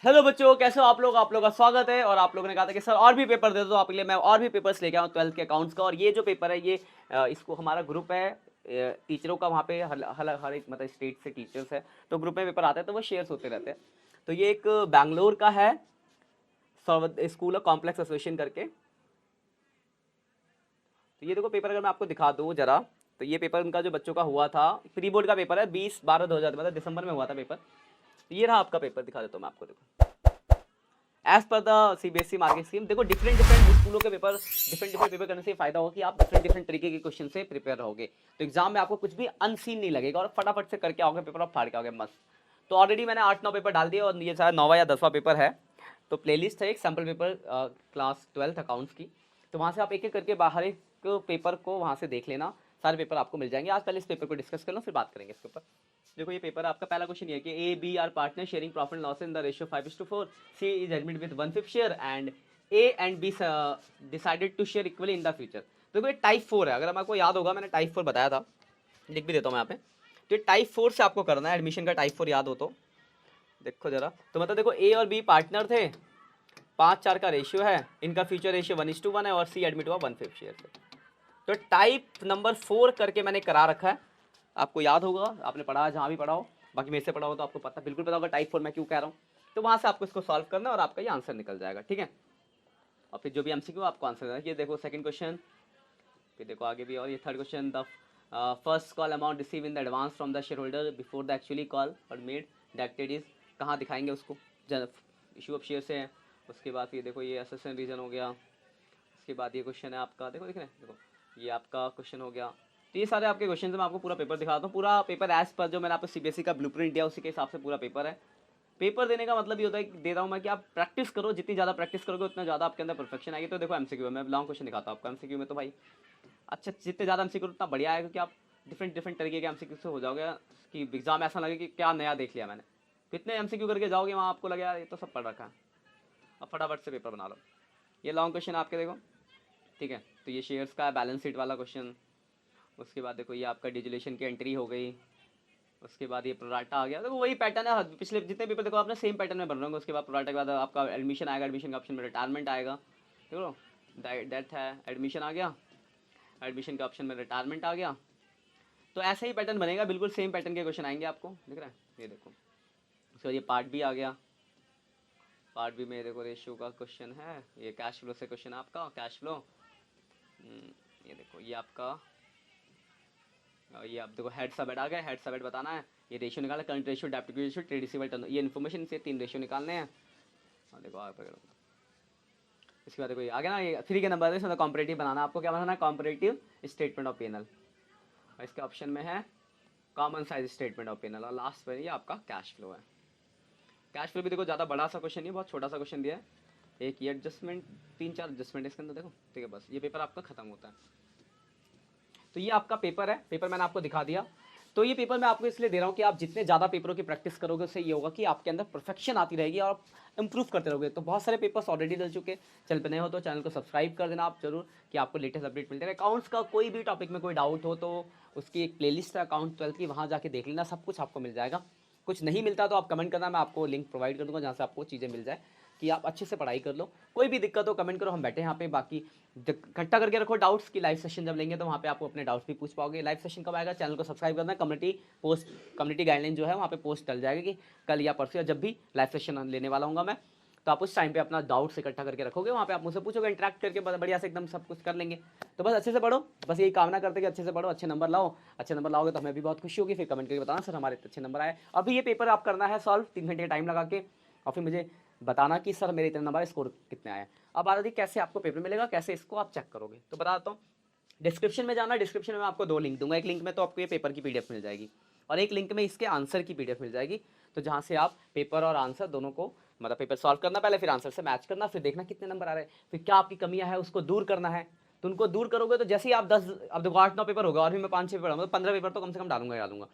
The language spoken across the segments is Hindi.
हेलो बच्चों, कैसे हो आप लोग। आप लोगों का स्वागत है। और आप लोगों ने कहा था कि सर और भी पेपर दे दो, आपके लिए मैं और भी पेपर्स लेके आऊँ 12th के अकाउंट्स का। और ये जो पेपर है ये इसको हमारा ग्रुप है टीचरों का, वहाँ पे हर एक मतलब स्टेट से टीचर्स है, तो ग्रुप में पेपर आते हैं तो वो शेयर्स होते रहते हैं। तो ये एक बैंगलोर का है, स्कूल ऑफ कॉम्प्लेक्स एसोसिएशन करके। तो ये देखो पेपर, अगर मैं आपको दिखा दूँ जरा, तो ये पेपर उनका जो बच्चों का हुआ था, प्री बोर्ड का पेपर है, 20/12/2000 मतलब दिसंबर में हुआ था पेपर। तो ये रहा आपका पेपर, दिखा देता हूँ मैं आपको। देखो as per the CBSE marking scheme, देखो डिफरेंट डिफरेंट स्कूलों के पेपर, डिफरेंट डिफरेंट पेपर करने से फायदा होगा कि आप डिफरेंट डिफरेंट तरीके के क्वेश्चन से प्रिपेयर रहोगे। तो एग्जाम में आपको कुछ भी अनसीन नहीं लगेगा और फटाफट से करके आओगे पेपर और फाड़ के आओगे मस्त। तो ऑलरेडी मैंने 8-9 पेपर डाल दिए और ये शायद 9वां या 10वां पेपर है। तो प्लेलिस्ट है एक sample paper class 12th accounts की। तो वहाँ से आप एक एक करके बाहर एक पेपर को वहाँ से देख लेना, सारे पेपर आपको मिल जाएंगे। आज पहले इस पेपर को डिस्कस कर लो, फिर बात करेंगे इसके ऊपर। देखो ये पेपर आपका पहला क्वेश्चन ये है कि A B are partner sharing profit loss in the ratio 5:4, C is admit with 1/5 share and A and B decided to share equally in the future. देखो ये टाइप 4 है, अगर आपको याद होगा मैंने टाइप 4 बताया था, लिख भी देता हूँ मैं यहाँ पे। तो ये टाइप 4 से आपको करना है, एडमिशन का टाइप 4 याद हो तो देखो जरा। तो मतलब देखो ए और बी पार्टनर थे, 5-4 का रेशियो है, इनका फ्यूचर रेशियो 1:1 है और सी एडमिट हुआ 1/5 शेयर से। तो टाइप नंबर 4 करके मैंने करा रखा है, आपको याद होगा, आपने पढ़ा जहाँ भी पढ़ा हो, बाकी मेरे से पढ़ा हो तो आपको पता बिल्कुल पता होगा टाइप 4 मैं क्यों कह रहा हूँ। तो वहाँ से आपको इसको सॉल्व करना है और आपका ये आंसर निकल जाएगा, ठीक है। और फिर जो भी एमसीक्यू आपको आंसर देना है। ये देखो सेकंड क्वेश्चन, फिर देखो आगे भी। और ये third question, the first call amount receive in the advance from the share holder before the actually call और मेड डायरेक्टेड इज, कहाँ दिखाएंगे उसको, इशू ऑफ शेयर से है। उसके बाद फिर देखो ये असेसन रीजन हो गया। उसके बाद ये क्वेश्चन है आपका, देखो देख रहे हैं, देखो ये आपका क्वेश्चन हो गया। तो ये सारे आपके क्वेश्चन मैं आपको पूरा पेपर दिखाता हूँ। पूरा पेपर एज पर जो मैंने आपको सीबीएसई का ब्लूप्रिंट दिया उसी के हिसाब से पूरा पेपर है। पेपर देने का मतलब ये होता है कि दे रहा हूँ मैं कि आप प्रैक्टिस करो, जितनी ज़्यादा प्रैक्टिस करोगे उतना ज़्यादा आपके अंदर परफेक्शन आएगी। तो देखो एमसीक्यू में मैं लॉन्ग क्वेश्चन दिखाता हूँ आपको। एमसीक्यू में तो भाई अच्छा, जितने ज़्यादा एमसीक्यू उतना बढ़िया आएगा कि आप डिफरेंट डिफरेंट तरीके के एमसीक्यू से हो जाओगे कि एग्जाम ऐसा लगे कि क्या नया देख लिया मैंने। कितने एमसीक्यू करके जाओगे वहाँ आपको लगेगा ये तो सब पढ़ रखा है। अब फटाफट से पेपर बना लो। ये लॉन्ग क्वेश्चन आपके देखो, ठीक है। तो ये शेयर्स का बैलेंस शीट वाला क्वेश्चन। उसके बाद देखो ये आपका डिजुलेशन की एंट्री हो गई। उसके बाद ये प्रोराटा आ गया। देखो वही पैटर्न है, पिछले जितने पेपर देखो आपने सेम पैटर्न में बन रहे होंगे। उसके बाद प्रोराटा के बाद आपका एडमिशन आएगा, एडमिशन का ऑप्शन में रिटायरमेंट आएगा, देखो डेथ है, एडमिशन आ गया, एडमिशन का ऑप्शन में रिटायरमेंट आ गया। तो ऐसे ही पैटर्न बनेगा, बिल्कुल सेम पैटर्न के क्वेश्चन आएंगे आपको, दिख रहा है ये देखो। उसके बाद ये पार्ट बी आ गया। पार्ट बी में देखो रेशियो का क्वेश्चन है, ये कैश फ्लो से क्वेश्चन आपका, कैश फ्लो। ये देखो ये आपका, ये आप देखो हेड सब हेड आ गया, हेड सब हेड बताना है। ये रेशियो निकालना, करंट रेशियो, डेप्ट रेशियो, ट्रेड रिसीवेबल टर्न, ये इन्फॉर्मेशन से 3 रेशियो निकालने हैं। और देखो आप इसके बाद देखो ये आ गया ना, ये 3 के नंबर है, कॉम्परेटिव बनाना है आपको। क्या बनाना है? Comparative statement of P and L. और इसके ऑप्शन में है common size statement of P and L. और लास्ट पर ये आपका कैश फ्लो है। कैश फ्लो भी देखो ज़्यादा बड़ा सा क्वेश्चन नहीं है, बहुत छोटा सा क्वेश्चन दिया है। एक ये एडजस्टमेंट, 3-4 एडजस्टमेंट इसके अंदर देखो, ठीक है। बस ये पेपर आपका खत्म होता है। तो ये आपका पेपर है, पेपर मैंने आपको दिखा दिया। तो ये पेपर मैं आपको इसलिए दे रहा हूँ कि आप जितने ज़्यादा पेपरों की प्रैक्टिस करोगे उससे ये होगा कि आपके अंदर परफेक्शन आती रहेगी और इंप्रूव करते रहोगे। तो बहुत सारे पेपर्स ऑलरेडी डल चुके हैं, चैनल पर नए हो तो चैनल को सब्सक्राइब कर देना आप जरूर, कि आपको लेटेस्ट अपडेट मिलते रहे। अकाउंट्स का कोई भी टॉपिक में कोई डाउट हो तो उसकी एक प्लेलिस्ट है अकाउंट 12 की, वहाँ जाके देख लेना, सब कुछ आपको मिल जाएगा। कुछ नहीं मिलता तो आप कमेंट करना, मैं आपको लिंक प्रोवाइड कर दूँगा जहाँ से आपको चीज़ें मिल जाए, कि आप अच्छे से पढ़ाई कर लो। कोई भी दिक्कत हो कमेंट करो, हम बैठे हैं यहाँ पे। बाकी इकट्ठा करके रखो डाउट्स की, लाइव सेशन जब लेंगे तो वहाँ पे आपको अपने डाउट्स भी पूछ पाओगे। लाइव सेशन कब आएगा? चैनल को सब्सक्राइब करना, कम्युनिटी गाइडलाइन जो है वहाँ पे पोस्ट डल जाएगी कि कल या परसों या जब भी लाइव सेशन लेने वाला हूँ मैं। तो आप उस टाइम पे अपना डाउट्स इकट्ठा करके रखोगे, वहाँ पे आप मुझसे पूछोगे, इंटरेक्ट करके बढ़िया से एकदम सब कुछ कर लेंगे। तो बस अच्छे से पढ़ो, बस यही कामना करते कि अच्छे से पढ़ो, अच्छे नंबर लाओ। अच्छे नंबर लाओगे तो हमें भी बहुत खुशी होगी, फिर कमेंट करके बताना सर हमारे अच्छे नंबर आए। अभी ये पेपर आप करना है सॉल्व 3 घंटे टाइम लगा के, और फिर मुझे बताना कि सर मेरे इतने नंबर स्कोर कितने आए। अब बात आती कैसे आपको पेपर मिलेगा, कैसे इसको आप चेक करोगे, तो बता देता हूँ। डिस्क्रिप्शन में जाना, डिस्क्रिप्शन में मैं आपको 2 लिंक दूंगा। एक लिंक में तो आपको ये पेपर की पीडीएफ मिल जाएगी और एक लिंक में इसके आंसर की पीडीएफ मिल जाएगी। तो जहाँ से आप पेपर और आंसर दोनों को, मतलब पेपर सॉल्व करना पहले, फिर आंसर से मैच करना, फिर देखना कितने नंबर आ रहे हैं, फिर क्या आपकी कमियां है उसको दूर करना है। तो उनको दूर करोगे तो जैसे ही आप 10, अब देखो 8-9 पेपर होगा और भी मैं 5-6 पेपर, मतलब 15 पेपर तो कम से कम डालूंगा।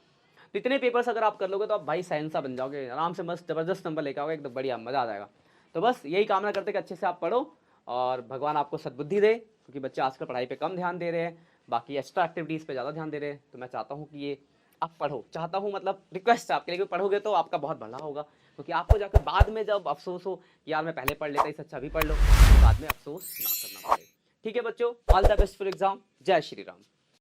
तो इतने पेपर्स अगर आप कर लोगे तो आप भाई साइंसा बन जाओगे, आराम से मस्त जबरदस्त नंबर लेकर आओगे, एकदम बढ़िया मजा आ जाएगा। तो बस यही कामना करते कि अच्छे से आप पढ़ो और भगवान आपको सद्बुद्धि दे, क्योंकि बच्चे आजकल पढ़ाई पे कम ध्यान दे रहे हैं, बाकी एक्स्ट्रा एक्टिविटीज़ पे ज़्यादा ध्यान दे रहे हैं। तो मैं चाहता हूँ कि ये आप पढ़ो, चाहता हूँ मतलब रिक्वेस्ट है आपके लिए कि पढ़ोगे तो आपका बहुत भला होगा। क्योंकि आपको जाकर बाद में जब अफसोस हो कि यार मैं पहले पढ़ लेता, इससे अच्छा अभी पढ़ लो, तो बाद में अफसोस ना करना पड़े। ठीक है बच्चों, all the best for exam. जय श्री राम।